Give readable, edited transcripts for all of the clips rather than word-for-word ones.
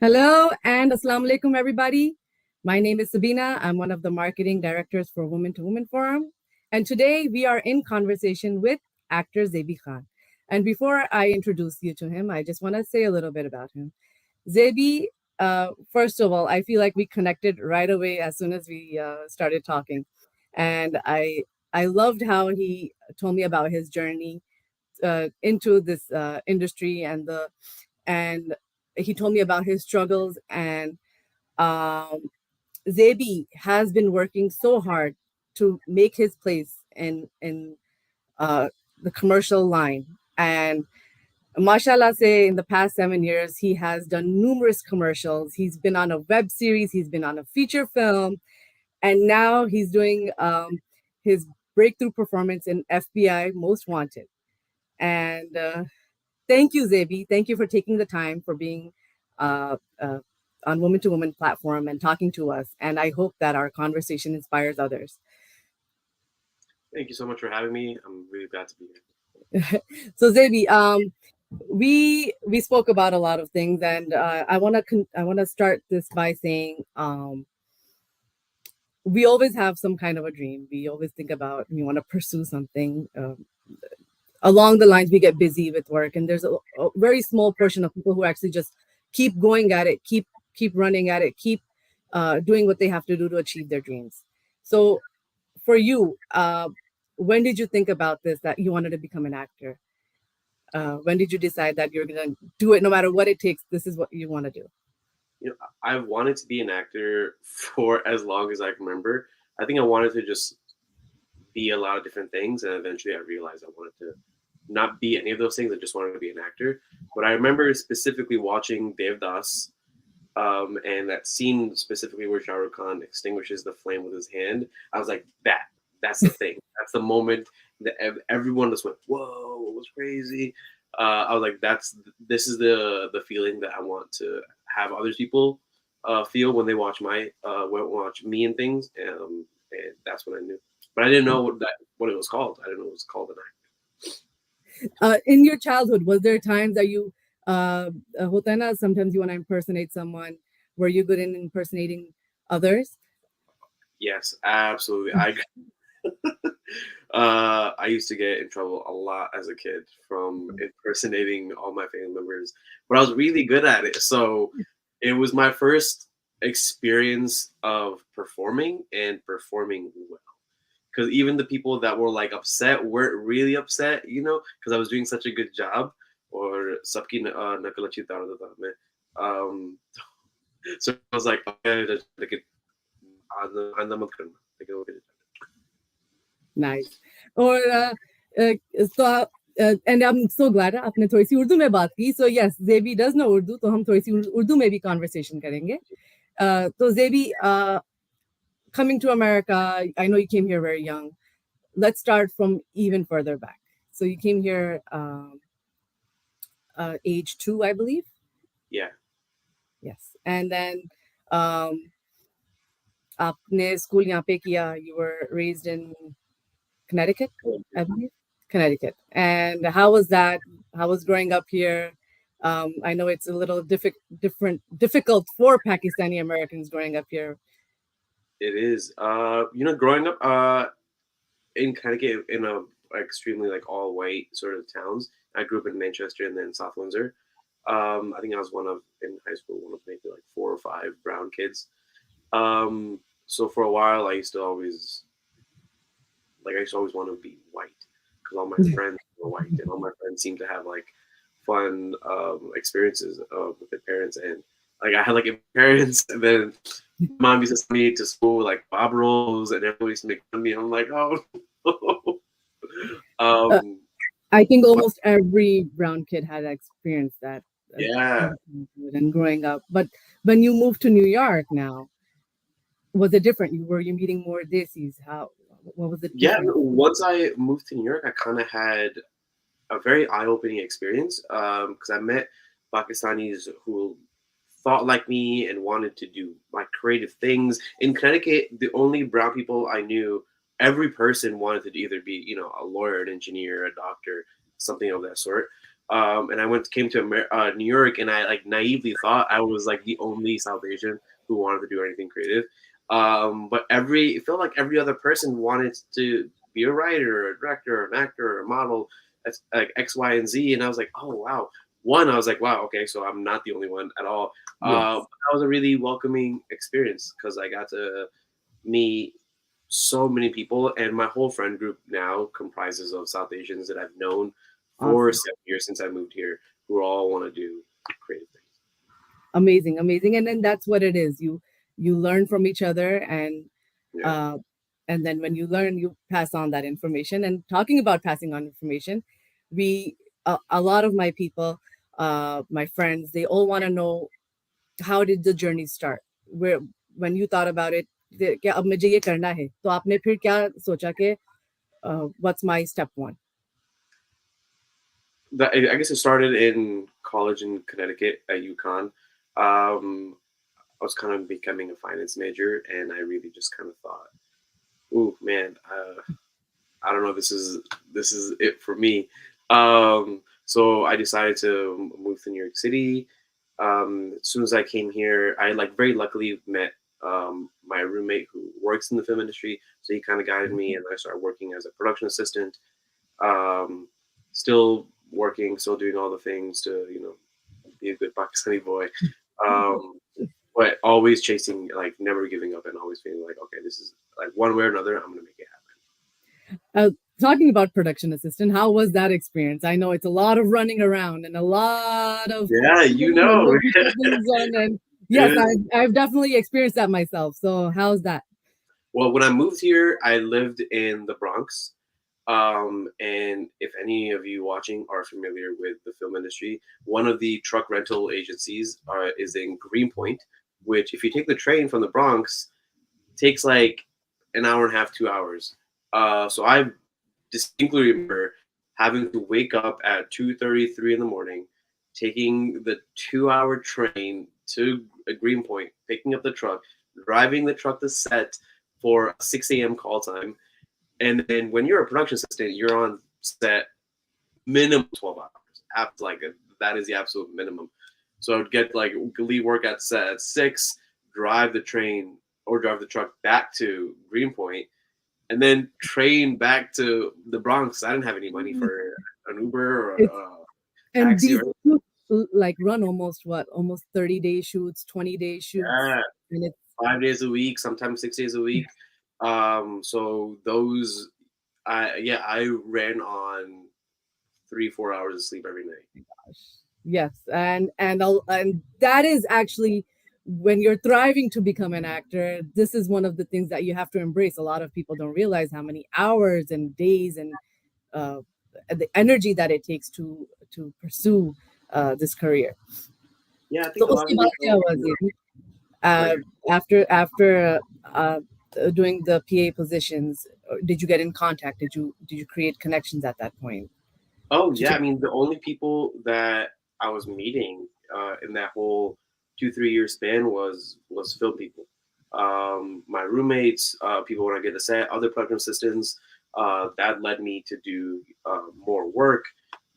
Hello and Assalamu alaikum, everybody. My name is Sabina. I'm one of the marketing directors for Women to Women Forum. And today we are in conversation with actor Zeby Khan. And before I introduce you to him, I just want to say a little bit about him. Zeby, first of all, I feel like we connected right away as soon as we started talking. And I loved how he told me about his journey into this industry and he told me about his struggles and um, Zebi has been working so hard to make his place in uh, the commercial line. And mashallah say in the past 7 years, he has done numerous commercials. He's been on a web series, he's been on a feature film, and now he's doing his breakthrough performance in FBI Most Wanted. And thank you, Zebi. Thank you for taking the time for being uh, uh, on Woman to Woman platform and talking to us. And I hope that our conversation inspires others. Thank you so much for having me. I'm really glad to be here. So, Zebi, we spoke about a lot of things, and I want to start this by saying we always have some kind of a dream. We always think about we want to pursue something. Along the lines we get busy with work, and there's a very small portion of people who actually just keep going at it, keep running at it, keep doing what they have to do to achieve their dreams. So for you, when did you think about this, that you wanted to become an actor? When did you decide that you're going to do it no matter what it takes? This is what you want to do. I've wanted to be an actor for as long as I can remember. I think I wanted to just be a lot of different things, and eventually I realized I wanted to not be any of those things. I just wanted to be an actor. But I remember specifically watching Devdas, and that scene specifically where Shah Rukh Khan extinguishes the flame with his hand. I was like, that's the thing. That's the moment that everyone just went, "Whoa, it was crazy." I was like, this is the feeling that I want to have other people feel when they watch me and things, and that's what I knew. But I didn't know what it was called. I didn't know it was called an act. In your childhood, was there times that you hota hai na, sometimes you want to impersonate someone? Were you good in impersonating others? Yes, absolutely. I used to get in trouble a lot as a kid from impersonating all my family members, but I was really good at it. So it was my first experience of performing and performing well. Because even the people that were like upset weren't really upset, because I was doing such a good job. Or sabki nakal achhi tarah tha main. Um, so I was like, okay, लेकिन आंदा मत करना, लेकिन वो Nice. और so and I'm so glad आपने थोड़ी सी उर्दू में बात की. So yes, Zebi does know Urdu, तो हम थोड़ी सी उर्दू में भी conversation करेंगे. तो Zebi, coming to America, I know you came here very young. Let's start from even further back. So you came here age 2, I believe. yeah. Yes, and then um, आपने school यहाँ पे किया. You were raised in Connecticut, I believe. Connecticut. And how was that? How was growing up here? I know it's a little difficult for Pakistani Americans growing up here. It is. Growing up in Connecticut in a extremely like all white sort of towns. I grew up in Manchester and then South Windsor. I think I was one of in high school one of maybe like 4 or 5 brown kids. So for a while I used to always want to be white because all my friends were white and all my friends seemed to have like fun experiences with their parents, and like I had like parents and then mom used to send me to school like Bob rolls and everybody used to make fun of me. I'm like, oh no. Uh, um I think but almost every brown kid had experienced that yeah. and growing up. But when you moved to New York now, was it different? Were you meeting more Desis? What was the Yeah, difference? once I moved to New York, I kind of had a very eye-opening experience because I met Pakistanis who thought like me and wanted to do like creative things. In Connecticut, the only brown people I knew, every person wanted to either be, a lawyer, an engineer, a doctor, something of that sort. And I came to New York, and I like naively thought I was like the only South Asian who wanted to do anything creative. But it felt like every other person wanted to be a writer, a director, an actor, a model, that's like X, Y, and Z. And I was like, oh wow. One, I was like, wow, okay, so I'm not the only one at all. Yes. That was a really welcoming experience because I got to meet so many people, and my whole friend group now comprises of South Asians that I've known for Awesome. 7 years since I moved here, who all want to do creative things. Amazing, amazing. And then that's what it is. You learn from each other, Yeah. uh and then when you learn, you pass on that information. And talking about passing on information, we a lot of my people, my friends, they all want to know, how did the journey start? Where, when you thought about it, क्या अब मुझे ये करना है, तो आपने फिर क्या सोचा कि what's my step one? I guess it started in college in Connecticut at UConn. I was kind of becoming a finance major, and I really just kind of thought, "Ooh, man, I don't know. This is it for me." So I decided to move to New York City. As soon as I came here, I like very luckily met my roommate who works in the film industry. So he kind of guided me, and I started working as a production assistant. Um, Still working, still doing all the things to be a good Pakistani boy. Um, but always chasing, like never giving up, and always feeling like, okay, this is like one way or another, I'm gonna make it Uh, Talking about production assistant, how was that experience? I know it's a lot of running around and a lot of happen. Yeah, making sure things on. And yes, it is. I've definitely experienced that myself. So how's that? Well, when I moved here, I lived in the Bronx. And if any of you watching are familiar with the film industry, one of the truck rental agencies is in Greenpoint, which, if you take the train from the Bronx, takes like an hour and a half, 2 hours. So I distinctly remember having to wake up at 2:33 in the morning, taking the 2 hour train to Greenpoint, picking up the truck, driving the truck to set for a 6 a.m. call time. And then when you're a production assistant, you're on set minimum 12 hours. That is the absolute minimum. So I would get like leave work at set at 6, drive the train or drive the truck back to Greenpoint, and then train back to the Bronx. I didn't have any money for an Uber or It's a and taxi these or shoots, like run almost 30-day shoots, 20-day shoots, yeah, and it's 5 days a week, sometimes 6 days a week. So those, I ran on 3-4 hours of sleep every night. yes, and that is actually, when you're thriving to become an actor, this is one of the things that you have to embrace. A lot of people don't realize how many hours and days and uh, the energy that it takes to pursue this career. Yeah, I So think a lot of uski people baad kya don't hua, realize, Zeby? like, After doing the PA positions, did you get in contact? Did you create connections at that point? oh To yeah, I mean the only people that I was meeting in that whole 2-3 year span was film people. My roommates, people when I get to set, other production assistants. That led me to do more work.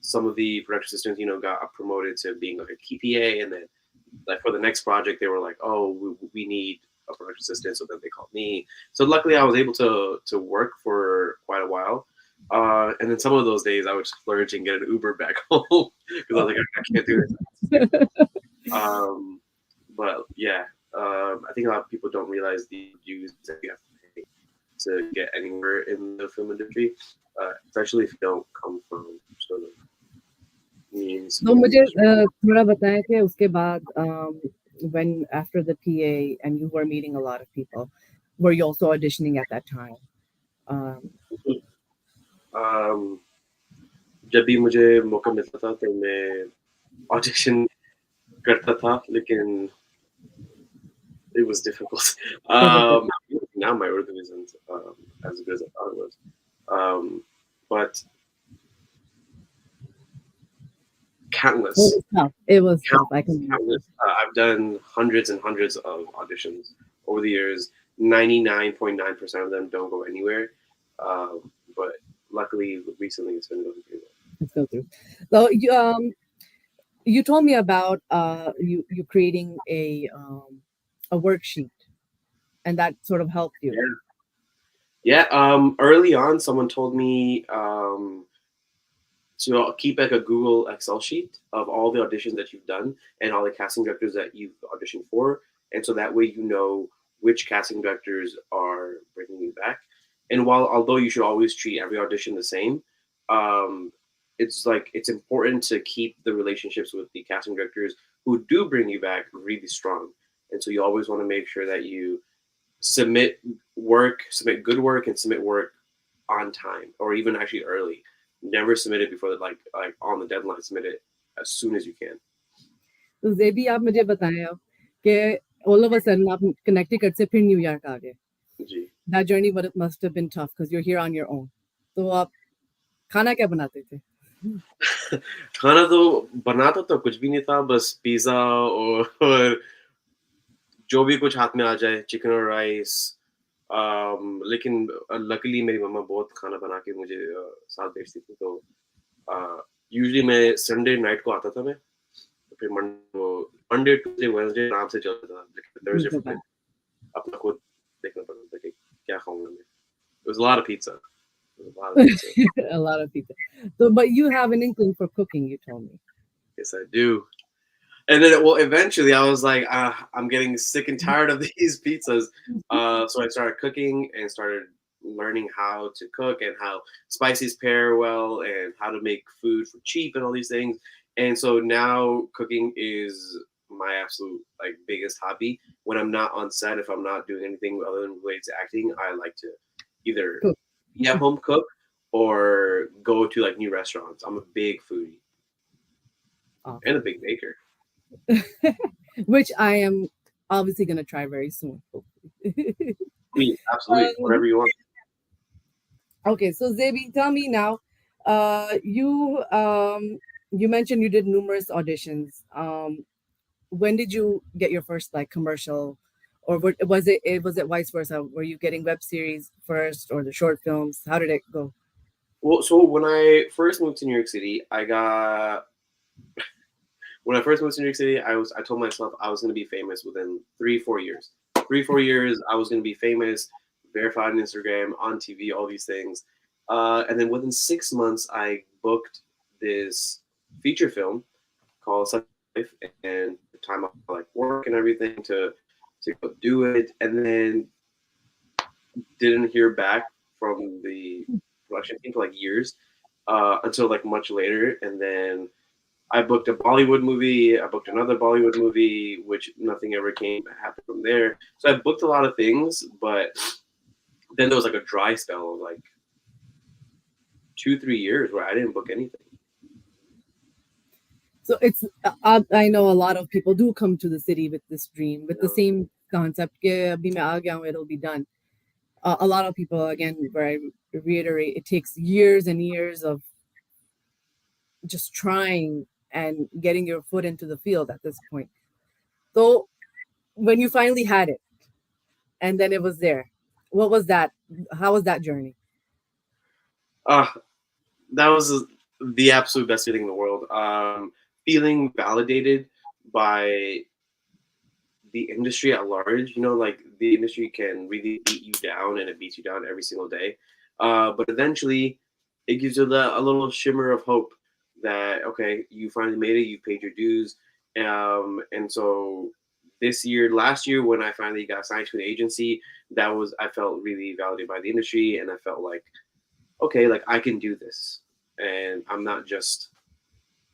Some of the production assistants, got promoted to being like a KPA, and then like for the next project, they were like, "Oh, we need a production assistant," so then they called me. So luckily, I was able to work for quite a while. And then some of those days, I would splurge and get an Uber back home because I was like, I can't do this. Um, but yeah, I think a lot of people don't realize the dues that you have to pay to get anywhere in the film industry, especially if you don't come from sort of means. तो मुझे थोड़ा बताएं कि उसके बाद, when after the PA and you were meeting a lot of people, were you also auditioning at that time? Um, Um, जब भी मुझे मौका मिलता था तो मैं ऑडिशन करता था, लेकिन it was difficult. Now my Urdu isn't as good as I thought it was. But it countless, was tough. It was tough. I countless, can imagine. countless. I've done hundreds and hundreds of auditions over the years. 99.9% of them don't go anywhere. But luckily, recently it's been going pretty well. Let's go through. So you told me about you creating a worksheet, and that sort of helped you. Yeah. Yeah. Early on, someone told me so I'll keep like a Google Excel sheet of all the auditions that you've done and all the casting directors that you've auditioned for, and so that way you know which casting directors are bringing you back. And although you should always treat every audition the same, um, it's like it's important to keep the relationships with the casting directors who do bring you back really strong. And so you always want to make sure that you submit good work, and submit work on time or even actually early. Never submit it before like on the deadline. Submit it as soon as you can. तो जेबी आप मुझे बताएं अब कि all of a sudden आप Connecticut से फिर New York आ गए. जी. That journey must have been tough because you're here on your own. तो आप खाना क्या बनाते थे? खाना तो बनाता तो कुछ भी नहीं था, बस पिज़्ज़ा और जो भी कुछ हाथ में आ जाए, चिकन और राइस। लेकिन लकीली मेरी मम्मा बहुत खाना बना के मुझे साथ भेजती थी, तो यूजुअली मैं संडे नाइट को आता था मैं, तो फिर मंडे, ट्यूसडे, वेडनेसडे आराम से चलता था, लेकिन थर्सडे, फ्राइडे अपना खुद देखना पड़ता था कि क्या खाऊँगा मैं। It was a lot of pizza. It was a lot of pizza. A lot of pizza. So, but you have an inkling for cooking, you told me. Yes, I do. And then, well, eventually I was like, I'm getting sick and tired of these pizzas. So I started cooking and started learning how to cook and how spices pair well and how to make food for cheap and all these things. And so now cooking is my absolute like biggest hobby. When I'm not on set, if I'm not doing anything other than related to acting, I like to either Cook. be at home cook or go to like new restaurants. I'm a big foodie and a big baker. Which I am obviously going to try very soon. I mean, absolutely, whatever you want. Okay, so Zebi, tell me now. You mentioned you did numerous auditions. When did you get your first like commercial, or was it vice versa? Were you getting web series first, or the short films? How did it go? Well, so when I first moved to New York City, I told myself I was going to be famous within 3-4 years. 3-4 years, I was going to be famous, verified on Instagram, on TV, all these things. And then within 6 months, I booked this feature film called Such Life, and the time I like work and everything to go do it, and then didn't hear back from the production team for like years, until like much later, and then I booked a Bollywood movie. I booked another Bollywood movie, which nothing ever happened from there. So I booked a lot of things, but then there was like a dry spell of like 2-3 years where I didn't book anything. So it's I know a lot of people do come to the city with this dream, with the same concept. "Ke abhi main aa gaya hu, it'll be done." A lot of people, again, where I reiterate, it takes years and years of just trying and getting your foot into the field at this point. So when you finally had it and then it was there, what was that? How was that journey? Uh, that was the absolute best feeling in the world. Feeling validated by the industry at large. Like the industry can really beat you down, and it beats you down every single day. But eventually, it gives you a little shimmer of hope that okay, you finally made it. You paid your dues, and so last year, when I finally got signed to an agency, I felt really validated by the industry, and I felt like okay, like I can do this, and I'm not just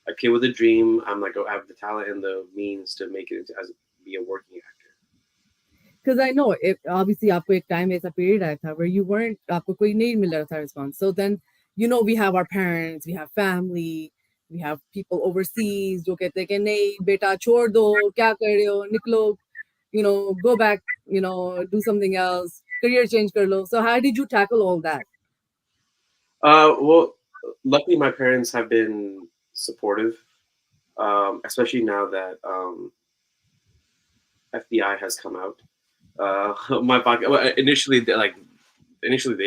a kid with a dream. I'm like, I have the talent and the means to make it as be a working actor. Because I know it obviously आपको एक time ऐसा period आया था where you weren't आपको कोई नहीं मिल रहा था response. So then we have our parents, we have family, we have people overseas जो कहते हैं कि नहीं बेटा छोड़ दो क्या कर रहे हो निकलो go back do something else career change कर लो. So how did you tackle all that? Well, luckily my parents have been supportive, especially now that FBI has come out. My pocket initially they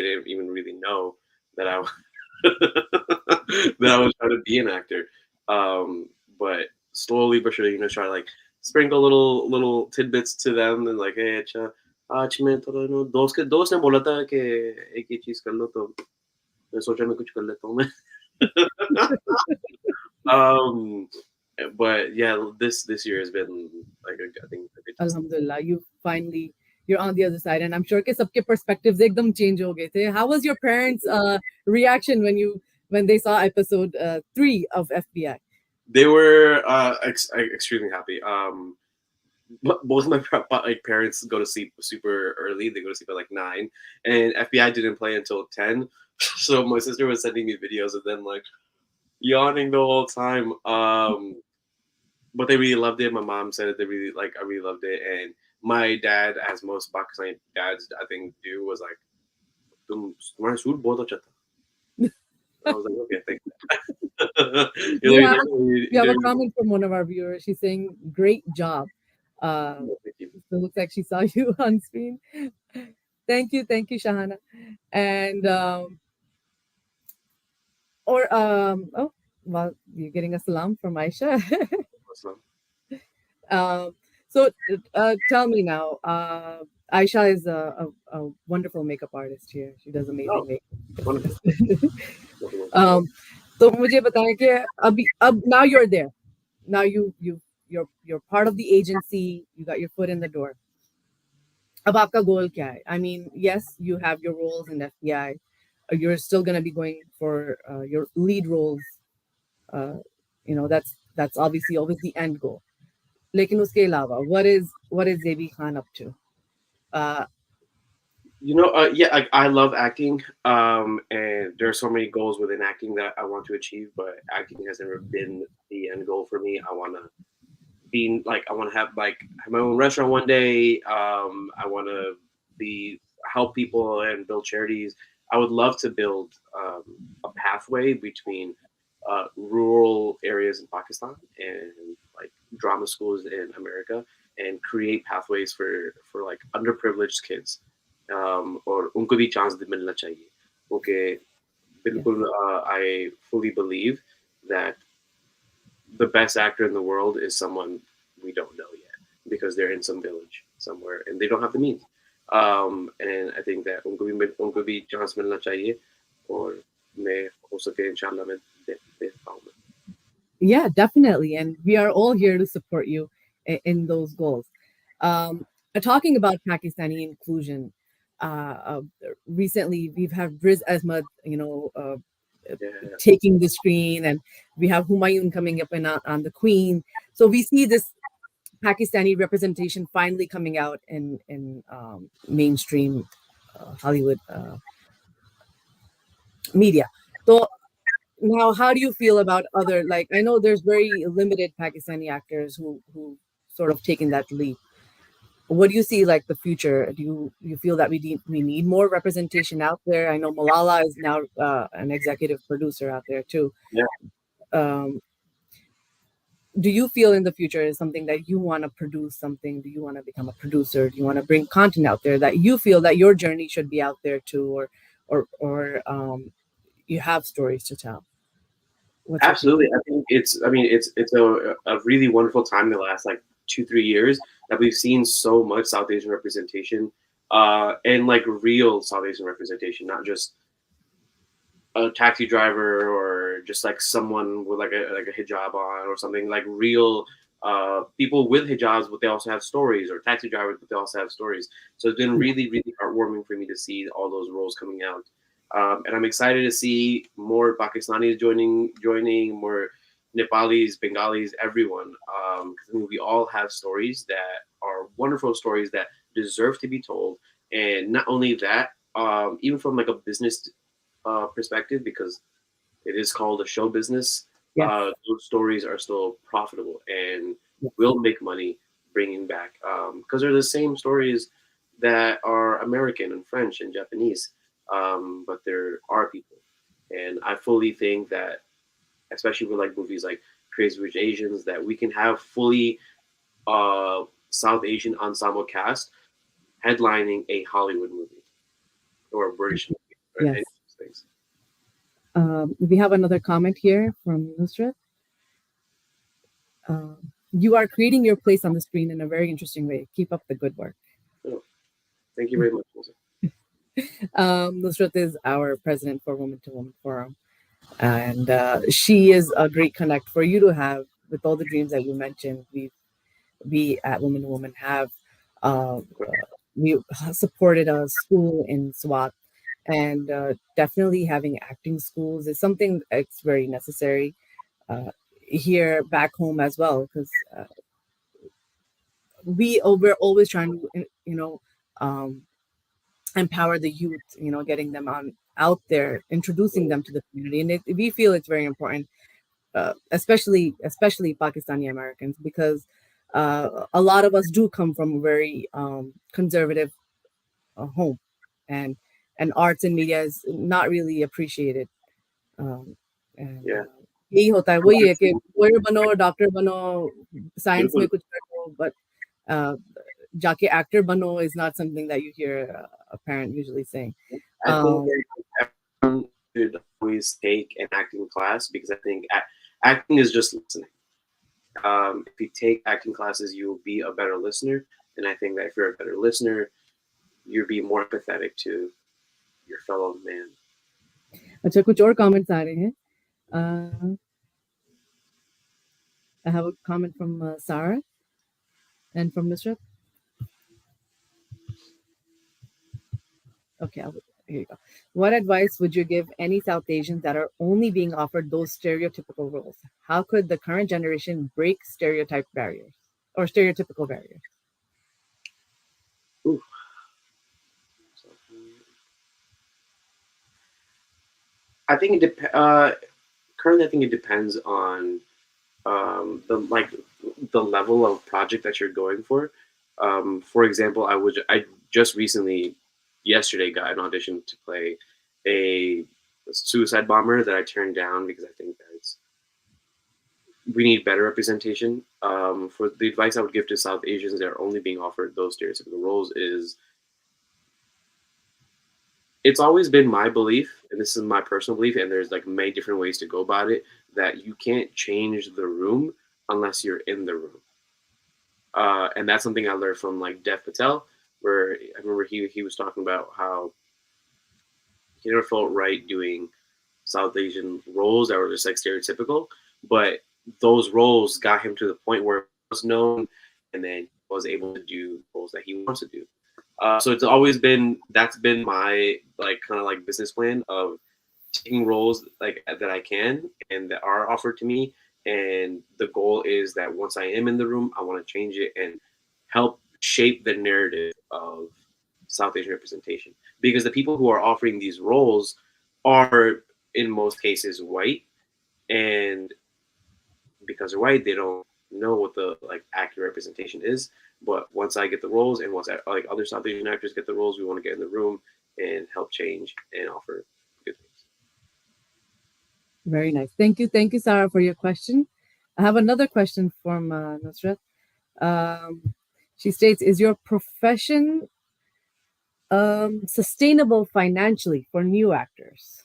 didn't even really know that I that I was trying to be an actor. But slowly but surely, try to like sprinkle little tidbits to them and like, hey, अच्छा आज मैं थोड़ा दोस्त ने बोला था कि एक ही चीज कर लो तो मैं सोचा मैं कुछ कर लेता हूँ मैं. um, but yeah, this year has been like I think a good test. Alhamdulillah, you're on the other side, and I'm sure कि सबके perspectives एकदम change हो गए थे. How was your parents' reaction when they saw episode 3 of FBI? They were extremely happy. Both of my like parents go to sleep super early. They go to sleep at like 9, and FBI didn't play until 10. So my sister was sending me videos of them like yawning the whole time. But they really loved it. My mom said it. They really like. I really loved it, and my dad, as most Pakistani dads I think do, was like, तुम्हारा suit बहुत अच्छा था. I was like, okay, thank you. We have He we have a didn't comment from one of our viewers. She's saying, "Great job." thank you. So it looks like she saw you on screen. Thank you, Shahana. And oh, well, you're getting a salam from Aisha. um, so tell me now. Aisha is a wonderful makeup artist here. She does amazing Oh, wonderful. makeup. Wonderful. तो मुझे बताएं कि अब now you're there. Now you're part of the agency. You got your foot in the door. अब आपका goal क्या है? I mean, yes, you have your roles in FBI. You're still going to be going for your lead roles. Uh, that's obviously always the end goal. लेकिन उसके अलावा, what is Zeby Khan up to? Uh, Yeah, I love acting, and there are so many goals within acting that I want to achieve, but acting has never been the end goal for me. I want to I want to have my own restaurant one day. I want to be help people and build charities. I would love to build a pathway between rural areas in Pakistan and like drama schools in America, and create pathways for like underprivileged kids. और उनको भी chance मिलना चाहिए. Okay, yeah. बिल्कुल, I fully believe that the best actor in the world is someone we don't know yet because they're in some village somewhere and they don't have the means. And I think that उनको भी chance मिलना चाहिए और मैं हो सके इंशाल्लाह मैं दे पाऊंगा. Yeah, definitely. And we are all here to support you in those goals. Talking about Pakistani inclusion, recently we've had Riz Ahmed, Yeah, taking the screen, and we have Humayun coming up on the Queen. So we see this Pakistani representation finally coming out in mainstream Hollywood media. So now, how do you feel about other, like, I know there's very limited Pakistani actors who sort of taken that leap. What do you see like the future? Do you feel that we need more representation out there? I know Malala is now an executive producer out there too. yeah, Um, do you feel in the future is something that you want to produce something? Do you want to become a producer? Do you want to bring content out there that you feel that your journey should be out there too, or you have stories to tell? What's your absolutely. I mean, it's a really wonderful time in the last like 2-3 years that we've seen so much South Asian representation, and like real South Asian representation, not just a taxi driver or just like someone with like a hijab on or something, like real people with hijabs, but they also have stories, or taxi drivers, but they also have stories. So it's been really, really heartwarming for me to see all those roles coming out. And I'm excited to see more Pakistanis joining more Nepalis, Bengalis, everyone. Because I mean, we all have stories that are wonderful stories that deserve to be told. And not only that, even from like a business perspective, because it is called a show business, Yes. those stories are still profitable and Yes. will make money bringing back, because they're the same stories that are American and French and Japanese, but there are people. And I fully think that, especially with like movies like Crazy Rich Asians, that we can have fully South Asian ensemble cast headlining a Hollywood movie or a British movie or any Yes. of those things. We have another comment here from Nusrat. You are creating your place on the screen in a very interesting way. Keep up the good work. Oh, thank you very much, Melissa. Nusrat is our president for Women to Women Forum, and she is a great connect for you to have with all the dreams that you mentioned. We at Women to Women have uh, we supported a school in Swat, and definitely having acting schools is something that's very necessary here back home as well, because we're always trying to um, empower the youth, getting them on out there, introducing them to the community, and we feel it's very important, especially Pakistani Americans, because a lot of us do come from a very conservative home, and arts and media is not really appreciated. um, and Yeah, यही होता है, वही है कि lawyer बनो, doctor बनो, science में beautiful. कुछ करो, but uh, जाके actor bano is not something that you hear a parent usually saying. I think Um, everyone should always take an acting class because I think acting is just listening. If you take acting classes, you will be a better listener, and I think that if you're a better listener, you'll be more empathetic to your fellow man. अच्छा, कुछ और comments आ रहे हैं. Uh, I have a comment from Sarah and from Nusrat. Okay, here you go. What advice would you give any South Asians that are only being offered those stereotypical roles? How could the current generation break stereotype barriers or stereotypical barriers? Ooh. I think currently I think it depends on the level of project that you're going for. For example, I just recently yesterday got an audition to play a suicide bomber that I turned down because I think that we need better representation. For the advice I would give to South Asians that are only being offered those stereotypical roles is it's always been my belief, and this is my personal belief, and there's like many different ways to go about it, that you can't change the room unless you're in the room. And that's something I learned from like Dev Patel, where I remember he was talking about how he never felt right doing South Asian roles that were just like stereotypical, but those roles got him to the point where he was known, and then was able to do roles that he wants to do. So it's always been that's been my like kind of like business plan of taking roles like that I can and that are offered to me. And the goal is that once I am in the room, I want to change it and help shape the narrative of South Asian representation. Because the people who are offering these roles are in most cases white, and because they're white, they don't know what the like accurate representation is. But once I get the roles, and once like other South Asian actors get the roles, we want to get in the room and help change and offer good things. Very nice. Thank you, Sarah, for your question. I have another question from Nusrat. She states, "Is your profession sustainable financially for new actors?"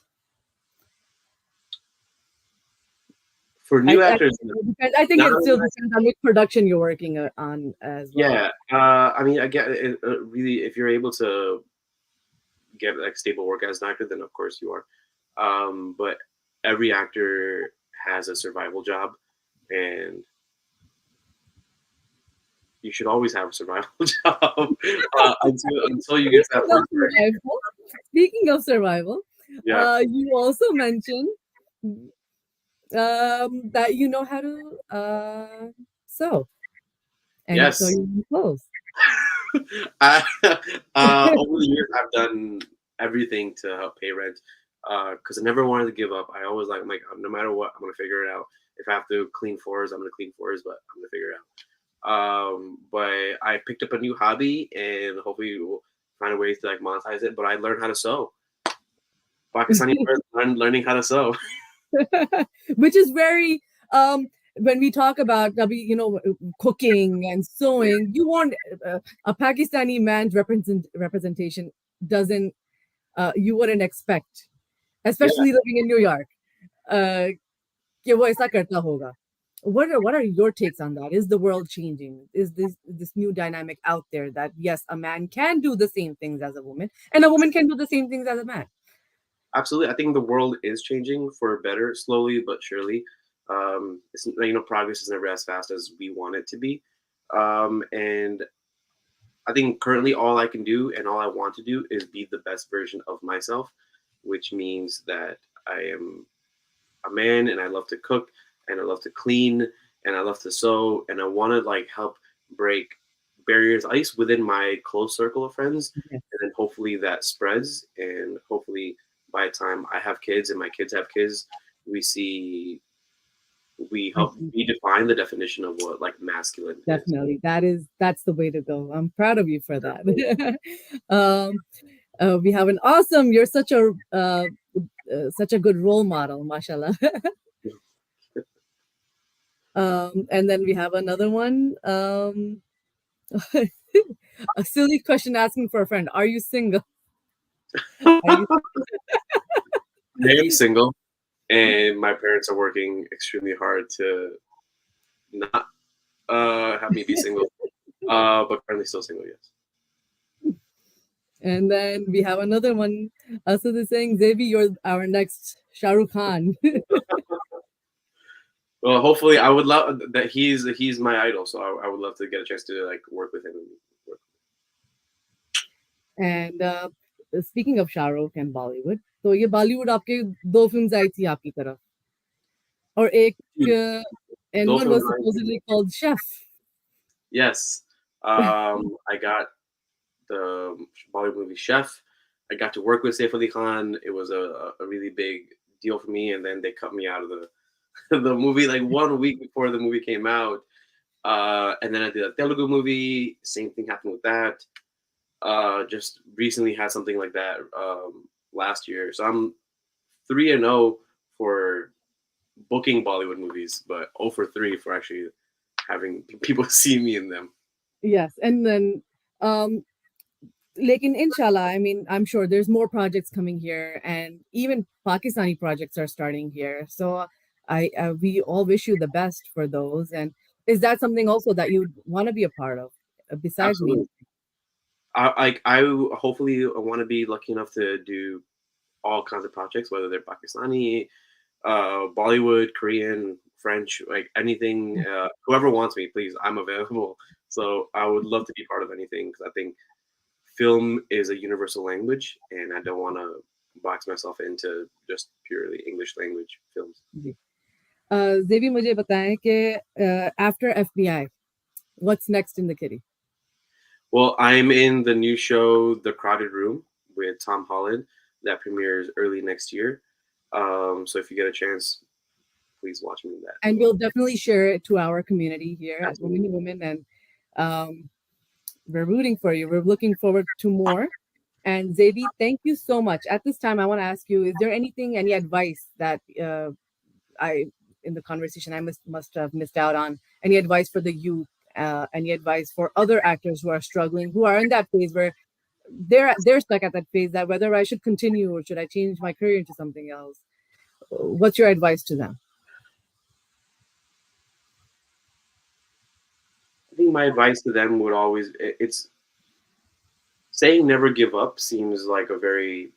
For new actors, I think not it still depends on which production you're working on as well. yeah. I mean, I get it, really. If you're able to get like stable work as an actor, then of course you are. But every actor has a survival job, and you should always have a survival job until you get to that point. Speaking of survival, Yeah. you also mentioned that you know how to sew, and you sew Yes. your own clothes. I, over the years, I've done everything to help pay rent because I never wanted to give up. I always I'm like, no matter what, I'm gonna figure it out. If I have to clean floors, I'm gonna clean floors, but I'm gonna figure it out. But I picked up a new hobby, and hopefully we'll find a way to like monetize it. But I learned how to sew. Pakistani first learning how to sew. Which is very when we talk about cooking and sewing, you want a Pakistani man's representation doesn't you wouldn't expect, Yeah, especially living in New York. Uh, कि वो ऐसा करता होगा. What are your takes on that? Is the world changing? Is this new dynamic out there that yes, a man can do the same things as a woman, and a woman can do the same things as a man? absolutely. I think the world is changing for better, slowly but surely. It's, progress is never as fast as we want it to be. And I think currently all I can do and all I want to do is be the best version of myself, which means that I am a man and I love to cook and I love to clean and I love to sew and I want to like help break barriers, at least within my close circle of friends, Yes. and then hopefully that spreads and hopefully by the time I have kids and my kids have kids, we see we I help see. redefine the definition of what like masculine is. Definitely. That's the way to go. I'm proud of you for that. um, we have an awesome. You're such a good role model, mashallah. And then we have another one. A silly question asking for a friend. Are you single? Are you? I am single and my parents are working extremely hard to not have me be single. But currently still single, yes. And then we have another one. So they're saying, Zeby, you're our next Shah Rukh Khan. Well, hopefully, I would love that he's my idol, so I would love to get a chance to like work with him. And speaking of Shah Rukh and Bollywood, तो ये बॉलीवुड आपके दो films आई थी आपकी तरफ और एक Dude, and those one were was my supposedly called Chef. yes. I got the Bollywood movie Chef. I got to work with Saif Ali Khan. It was a really big deal for me, and then they cut me out of the the movie like 1 week before the movie came out. And then I did a Telugu movie. Same thing happened with that. Just recently had something like that last year. So I'm 3-0 for booking Bollywood movies, but 0 for 3 for actually having people see me in them. Yes, and then um, lekin inshallah, I mean, I'm sure there's more projects coming here, and even Pakistani projects are starting here. So I we all wish you the best for those. And is that something also that you want to be a part of, besides me? Absolutely. I hopefully want to be lucky enough to do all kinds of projects, whether they're Pakistani, Bollywood, Korean, French, like anything. Whoever wants me, please, I'm available. So I would love to be part of anything because I think film is a universal language, and I don't want to box myself into just purely English language films. Ji. Zebi, मुझे बताएं कि after FBI, what's next in the kitty? Well, I'm in the new show, The Crowded Room, with Tom Holland, that premieres early next year. So if you get a chance, please watch me in that as And well. we'll definitely share it to our community here at Women Absolutely. to Women, and um, we're rooting for you. We're looking forward to more. And Zebi, thank you so much. At this time, I want to ask you: is there anything, any advice that I, in the conversation, I must have missed out on? Any advice for the youth? Any advice for other actors who are struggling, who are in that phase where they're stuck at that phase that whether I should continue or should I change my career into something else? What's your advice to them? I think my advice to them would always it's saying never give up seems like a very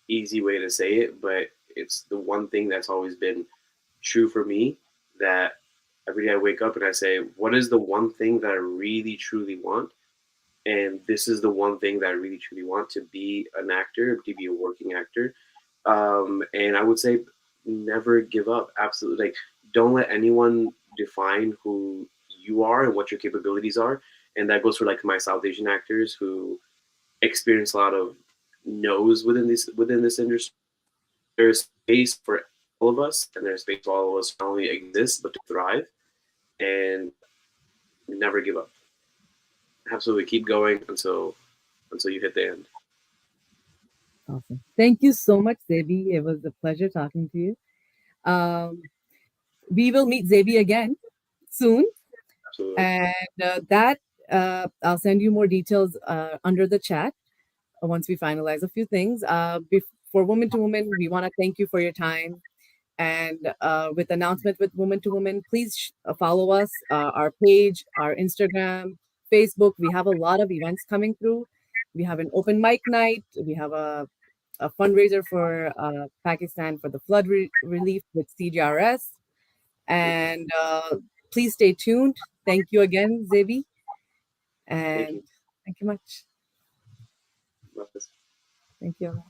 easy way to say it, but it's the one thing that's always been true for me that every day I wake up and I say, what is the one thing that I really truly want? And this is the one thing that I really truly want to be an actor, to be a working actor. And I would say never give up. Absolutely. Like, don't let anyone define who you are and what your capabilities are. And that goes for like my South Asian actors who experience a lot of no's within this industry. There's space for all of us, and there's space for all of us to not only exist but to thrive. And never give up. Absolutely, keep going until you hit the end. Awesome. Thank you so much, Zebi. It was a pleasure talking to you. Um, we will meet Zebi again soon, Absolutely. and that I'll send you more details under the chat once we finalize a few things. for Woman to Woman, we want to thank you for your time. And with announcement with Woman to Woman, please follow us, our page, our Instagram, Facebook. We have a lot of events coming through. We have an open mic night. We have a fundraiser for Pakistan for the flood relief with CGRS. And please stay tuned. Thank you again, Zeby. Thank And you. thank you much. Love this. Thank you.